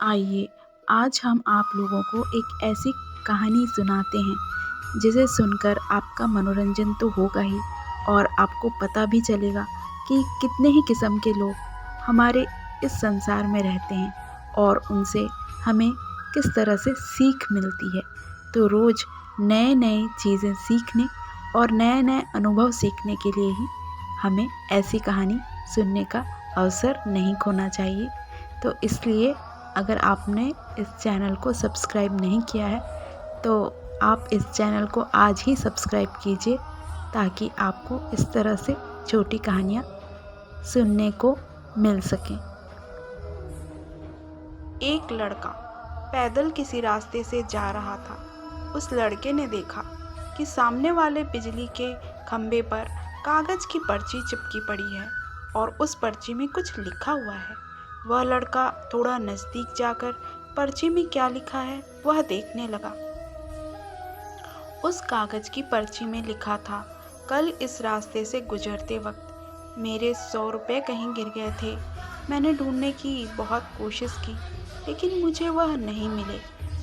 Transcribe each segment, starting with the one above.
आइए आज हम आप लोगों को एक ऐसी कहानी सुनाते हैं जिसे सुनकर आपका मनोरंजन तो होगा ही और आपको पता भी चलेगा कि कितने ही किस्म के लोग हमारे इस संसार में रहते हैं और उनसे हमें किस तरह से सीख मिलती है। तो रोज़ नए नए चीज़ें सीखने और नए नए अनुभव सीखने के लिए ही हमें ऐसी कहानी सुनने का अवसर नहीं खोना चाहिए। तो इसलिए अगर आपने इस चैनल को सब्सक्राइब नहीं किया है तो आप इस चैनल को आज ही सब्सक्राइब कीजिए ताकि आपको इस तरह से छोटी कहानियाँ सुनने को मिल सकें। एक लड़का पैदल किसी रास्ते से जा रहा था। उस लड़के ने देखा कि सामने वाले बिजली के खंभे पर कागज़ की पर्ची चिपकी पड़ी है और उस पर्ची में कुछ लिखा हुआ है। वह लड़का थोड़ा नज़दीक जाकर पर्ची में क्या लिखा है वह देखने लगा। उस कागज़ की पर्ची में लिखा था, कल इस रास्ते से गुजरते वक्त मेरे 100 रुपये कहीं गिर गए थे। मैंने ढूंढने की बहुत कोशिश की लेकिन मुझे वह नहीं मिले।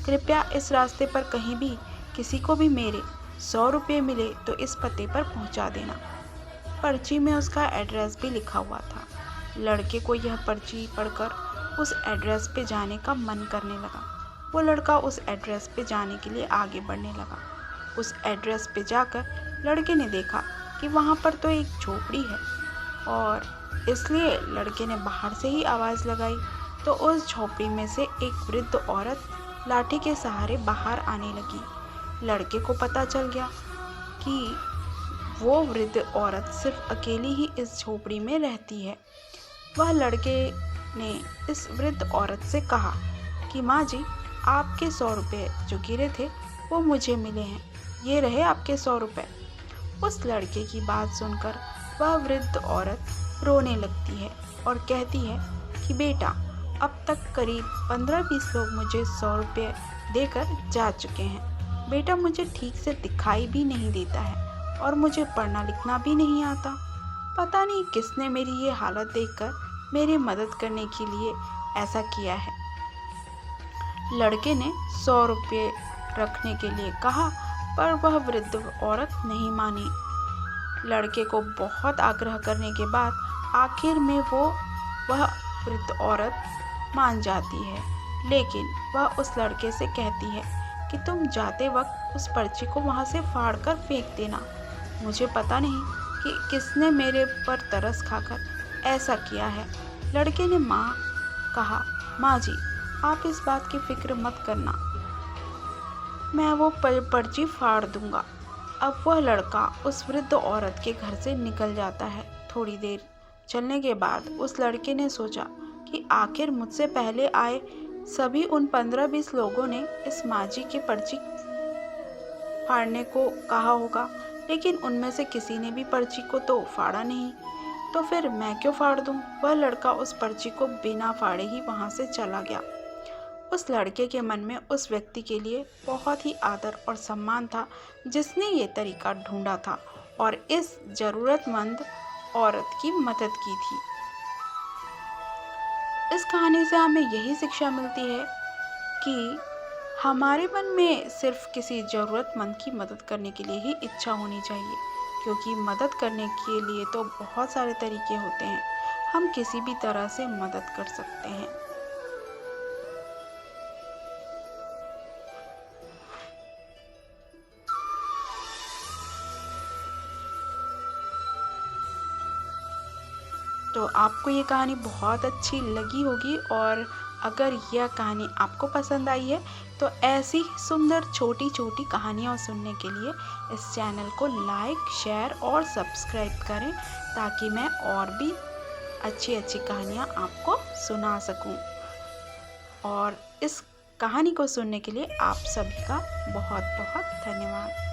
कृपया इस रास्ते पर कहीं भी किसी को भी मेरे 100 रुपये मिले तो इस पते पर पहुंचा देना। पर्ची में उसका एड्रेस भी लिखा हुआ था। लड़के को यह पर्ची पढ़कर उस एड्रेस पे जाने का मन करने लगा। वो लड़का उस एड्रेस पे जाने के लिए आगे बढ़ने लगा। उस एड्रेस पे जाकर लड़के ने देखा कि वहाँ पर तो एक झोपड़ी है और इसलिए लड़के ने बाहर से ही आवाज़ लगाई तो उस झोपड़ी में से एक वृद्ध औरत लाठी के सहारे बाहर आने लगी। लड़के को पता चल गया कि वो वृद्ध औरत सिर्फ अकेली ही इस झोपड़ी में रहती है। वह लड़के ने इस वृद्ध औरत से कहा कि माँ जी, आपके 100 रुपये जो गिरे थे वो मुझे मिले हैं, ये रहे आपके 100 रुपये। उस लड़के की बात सुनकर वह वृद्ध औरत रोने लगती है और कहती है कि बेटा, अब तक करीब 15-20 लोग मुझे 100 रुपये देकर जा चुके हैं। बेटा, मुझे ठीक से दिखाई भी नहीं देता है और मुझे पढ़ना लिखना भी नहीं आता। पता नहीं किसने मेरी ये हालत देखकर मेरी मदद करने के लिए ऐसा किया है। लड़के ने 100 रुपये रखने के लिए कहा पर वह वृद्ध औरत नहीं मानी। लड़के को बहुत आग्रह करने के बाद आखिर में वह वृद्ध औरत मान जाती है, लेकिन वह उस लड़के से कहती है कि तुम जाते वक्त उस पर्ची को वहाँ से फाड़ कर फेंक देना। मुझे पता नहीं कि किसने मेरे पर तरस खाकर ऐसा किया है। लड़के ने कहा, माँ जी, आप इस बात की फिक्र मत करना, मैं वो पर्ची फाड़ दूंगा। अब वह लड़का उस वृद्ध औरत के घर से निकल जाता है। थोड़ी देर चलने के बाद उस लड़के ने सोचा कि आखिर मुझसे पहले आए सभी उन 15-20 लोगों ने इस माजी की पर्ची फाड़ने को कहा होगा, लेकिन उनमें से किसी ने भी पर्ची को तो फाड़ा नहीं, तो फिर मैं क्यों फाड़ दूं? वह लड़का उस पर्ची को बिना फाड़े ही वहां से चला गया। उस लड़के के मन में उस व्यक्ति के लिए बहुत ही आदर और सम्मान था जिसने ये तरीका ढूंढा था और इस जरूरतमंद औरत की मदद की थी। इस कहानी से हमें यही शिक्षा मिलती है कि हमारे मन में सिर्फ किसी ज़रूरतमंद की मदद करने के लिए ही इच्छा होनी चाहिए, क्योंकि मदद करने के लिए तो बहुत सारे तरीके होते हैं। हम किसी भी तरह से मदद कर सकते हैं। तो आपको ये कहानी बहुत अच्छी लगी होगी और अगर यह कहानी आपको पसंद आई है तो ऐसी सुंदर छोटी छोटी कहानियाँ सुनने के लिए इस चैनल को लाइक, शेयर और सब्सक्राइब करें ताकि मैं और भी अच्छी अच्छी कहानियाँ आपको सुना सकूं। और इस कहानी को सुनने के लिए आप सभी का बहुत बहुत धन्यवाद।